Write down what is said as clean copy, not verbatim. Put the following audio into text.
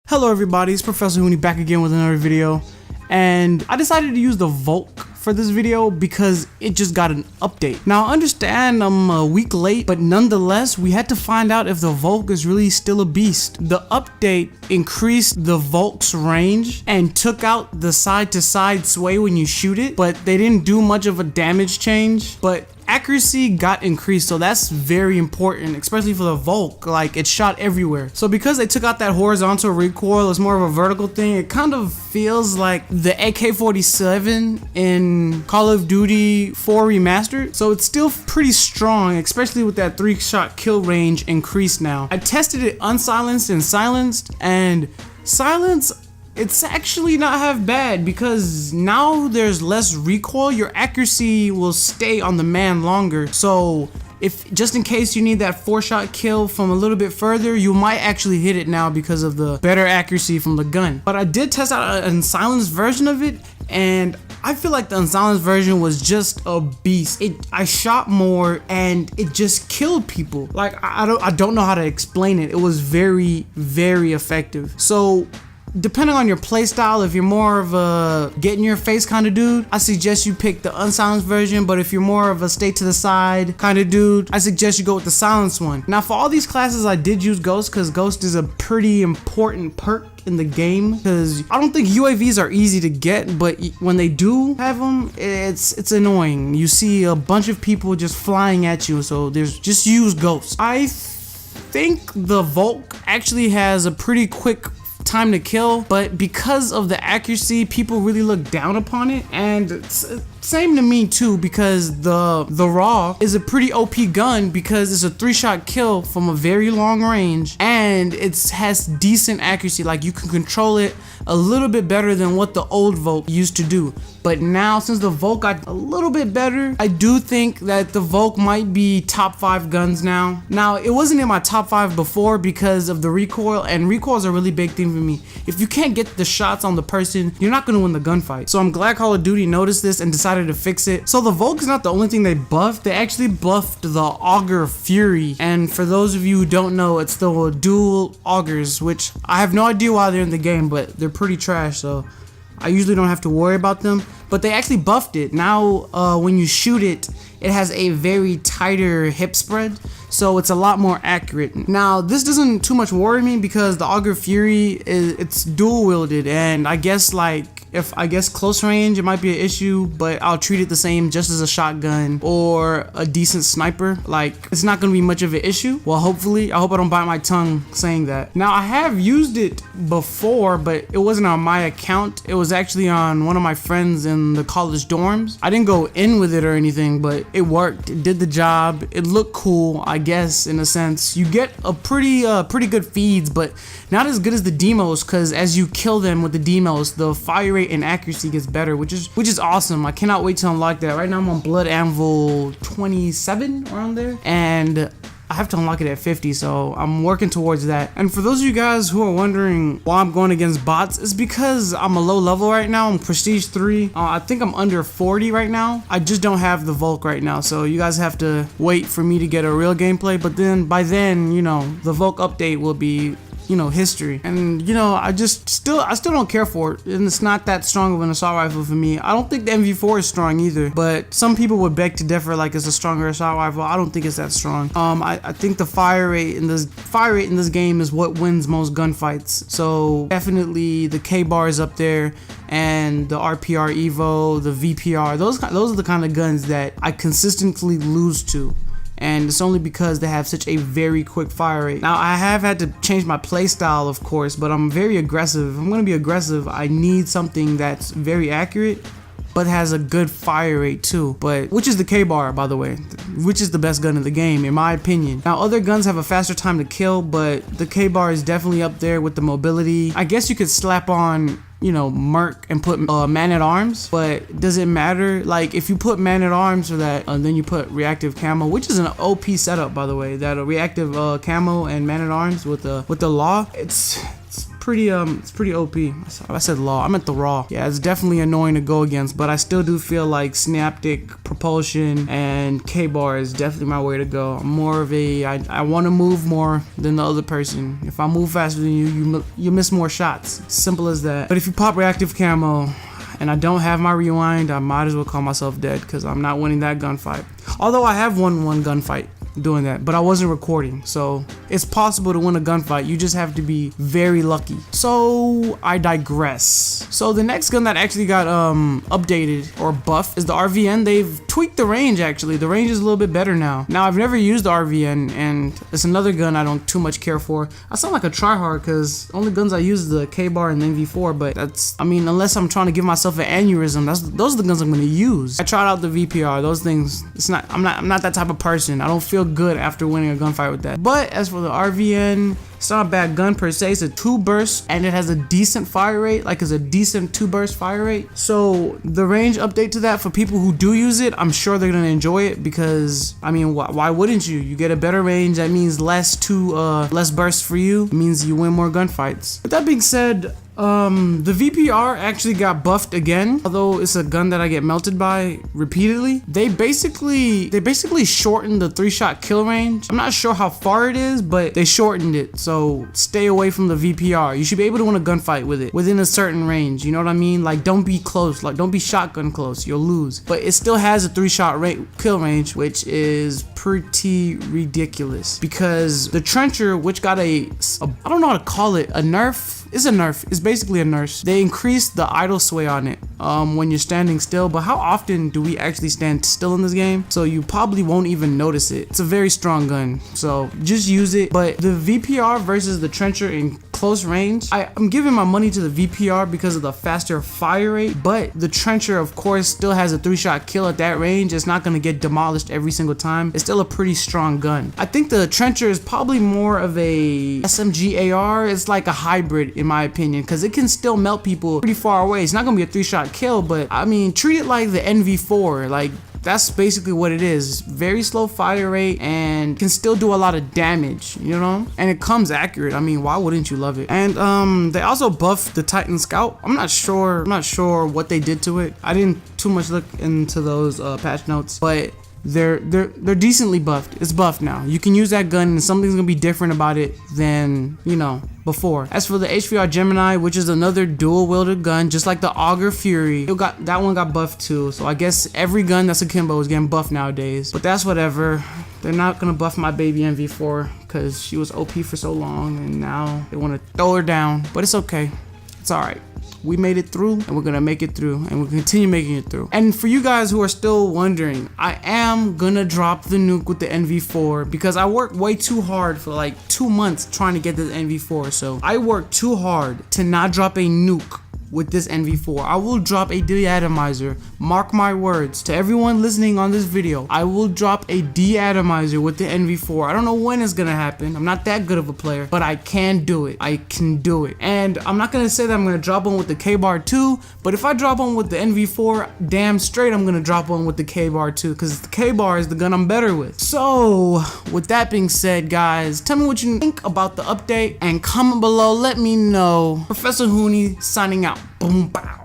Hello everybody, it's Professor Hooney back again with another video, and I decided to use the Volk for this video because it just got an update. Now I understand I'm a week late, but nonetheless we had to find out if the Volk is really still a beast. The update increased the Volk's range and took out the side to side sway when you shoot it, but they didn't do much of a damage change. But accuracy got increased, so that's very important, especially for the Volk. Like, it shot everywhere. So because they took out that horizontal recoil, it's more of a vertical thing. It kind of feels like the AK-47 in Call of Duty 4 Remastered. So it's still pretty strong, especially with that 3-shot kill range increased now. I tested it unsilenced and silenced, and silence, it's actually not half bad because now there's less recoil. Your accuracy will stay on the man longer. So if just in case you need that 4-shot kill from a little bit further, you might actually hit it now because of the better accuracy from the gun. But I did test out an unsilenced version of it, and I feel like the unsilenced version was just a beast. I shot more and it just killed people. Like, I don't know how to explain it. It was very, very effective. So depending on your playstyle, if you're more of a get in your face kind of dude, I suggest you pick the unsilenced version. But if you're more of a stay to the side kind of dude, I suggest you go with the silenced one. Now for all these classes, I did use Ghost because Ghost is a pretty important perk in the game, because I don't think UAVs are easy to get, but when they do have them, it's annoying. You see a bunch of people just flying at you, so just use Ghost. I think the Volk actually has a pretty quick time to kill, but because of the accuracy, people really look down upon it. And same to me too, because the Raw is a pretty OP gun because it's a 3-shot kill from a very long range, and it has decent accuracy. Like, you can control it a little bit better than what the old Volk used to do. But now, since the Volk got a little bit better, I do think that the Volk might be top 5 guns now. Now, it wasn't in my top 5 before because of the recoil, and recoil is a really big thing for me. If you can't get the shots on the person, you're not gonna win the gunfight. So I'm glad Call of Duty noticed this and decided to fix it. So the Volk is not the only thing they buffed. They actually buffed the Auger Fury, and for those of you who don't know, it's the dual augers, which I have no idea why they're in the game, but they're pretty trash, so I usually don't have to worry about them. But they actually buffed it. Now when you shoot it, it has a very tighter hip spread, so it's a lot more accurate. Now this doesn't too much worry me because the Auger Fury it's dual wielded, and I guess close range it might be an issue, but I'll treat it the same just as a shotgun or a decent sniper. Like, it's not gonna be much of an issue. Well, hopefully. I hope I don't bite my tongue saying that. Now I have used it before, but it wasn't on my account. It was actually on one of my friends in the college dorms. I didn't go in with it or anything, but it worked. It did the job. It looked cool, I guess, in a sense. You get a pretty good feeds, but not as good as the demos, because as you kill them with the demos, the fire rate and accuracy gets better, which is awesome. I cannot wait to unlock that. Right now I'm on Blood Anvil 27 around there, and I have to unlock it at 50, so I'm working towards that. And for those of you guys who are wondering why I'm going against bots, it's because I'm a low level right now. I'm Prestige 3. I think I'm under 40 right now. I just don't have the Volk right now, so you guys have to wait for me to get a real gameplay. But then, by then, you know, the Volk update will be, you know, history. And you know, I still don't care for it, and it's not that strong of an assault rifle for me. I don't think the MV4 is strong either, but some people would beg to differ, like it's a stronger assault rifle. I don't think it's that strong. I think the fire rate in this game is what wins most gunfights. So definitely the K-bar is up there, and the RPR Evo, the VPR, those are the kind of guns that I consistently lose to. And it's only because they have such a very quick fire rate. Now I have had to change my play style, of course, but I'm very aggressive. If I'm gonna be aggressive, I need something that's very accurate but has a good fire rate too, which is the K-bar, by the way, which is the best gun in the game in my opinion. Now other guns have a faster time to kill, but the K-bar is definitely up there with the mobility. I guess you could slap on, you know, Merc and put man-at-arms, but does it matter? Like, if you put man-at-arms for that, then you put reactive camo, which is an OP setup, by the way, that a reactive camo and man-at-arms with the law, it's pretty OP. I said law, I meant the raw. Yeah, it's definitely annoying to go against, but I still do feel like Synaptic, Propulsion, and K-Bar is definitely my way to go. I'm more of a, I want to move more than the other person. If I move faster than you miss more shots. Simple as that. But if you pop reactive camo and I don't have my rewind, I might as well call myself dead because I'm not winning that gunfight. Although I have won one gunfight doing that, but I wasn't recording, so it's possible to win a gunfight. You just have to be very lucky. So I digress. So the next gun that actually got updated or buffed is the RVN. They've tweaked the range. Actually, the range is a little bit better now. I've never used the RVN, and it's another gun I don't too much care for. I sound like a tryhard because only guns I use is the K-Bar and the NV4, but that's, I mean, unless I'm trying to give myself an aneurysm, those are the guns I'm going to use. I tried out the VPR. Those things, I'm not that type of person. I don't feel good after winning a gunfight with that. But as for the RVN, it's not a bad gun per se. It's a 2-burst and it has a decent fire rate, like it's a decent 2-burst fire rate. So the range update to that for people who do use it, I'm sure they're gonna enjoy it because, I mean, why wouldn't you? You get a better range. That means less bursts for you. It means you win more gunfights. With that being said, the VPR actually got buffed again, although it's a gun that I get melted by repeatedly. They basically shortened the 3-shot kill range. I'm not sure how far it is, but they shortened it, so stay away from the VPR. You should be able to win a gunfight with it within a certain range, you know what I mean? Like, don't be close, like don't be shotgun close, you'll lose. But it still has a 3-shot kill range, which is pretty ridiculous because the Trencher, which got I don't know how to call it, a nerf. It's a nerf. It's basically a nerf. They increased the idle sway on it when you're standing still, but how often do we actually stand still in this game? So you probably won't even notice it. It's a very strong gun, so just use it. But the VPR versus the Trencher in close range, I'm giving my money to the VPR because of the faster fire rate, but the Trencher, of course, still has a 3-shot kill at that range. It's not going to get demolished every single time. It's still a pretty strong gun. I think the Trencher is probably more of a SMG AR. It's like a hybrid in my opinion, because it can still melt people pretty far away. It's not gonna be a 3-shot kill, but I mean, treat it like the NV4. Like, that's basically what it is. Very slow fire rate and can still do a lot of damage, you know? And it comes accurate. I mean, why wouldn't you love it? And they also buffed the Titan Scout. I'm not sure what they did to it. I didn't too much look into those patch notes, but they're decently buffed. It's buffed now. You can use that gun and something's gonna be different about it than, you know, before. As for the HVR Gemini, which is another dual wielded gun, just like the Auger Fury, that one got buffed too. So I guess every gun that's akimbo is getting buffed nowadays. But that's whatever. They're not gonna buff my baby NV4 because she was OP for so long and now they want to throw her down. But it's okay. It's alright. We made it through and we're gonna make it through and we'll continue making it through. And for you guys who are still wondering, I am gonna drop the nuke with the NV4 because I worked way too hard for like 2 months trying to get this NV4. So I worked too hard to not drop a nuke with this NV4. I will drop a de-atomizer. Mark my words. To everyone listening on this video, I will drop a de-atomizer with the NV4. I don't know when it's gonna happen. I'm not that good of a player, but I can do it. I can do it. And I'm not gonna say that I'm gonna drop one with the K-Bar 2, but if I drop one with the NV4, damn straight I'm gonna drop one with the K-Bar 2 because the K-Bar is the gun I'm better with. So, with that being said, guys, tell me what you think about the update and comment below. Let me know. Professor Hooney signing out. Boom, bow.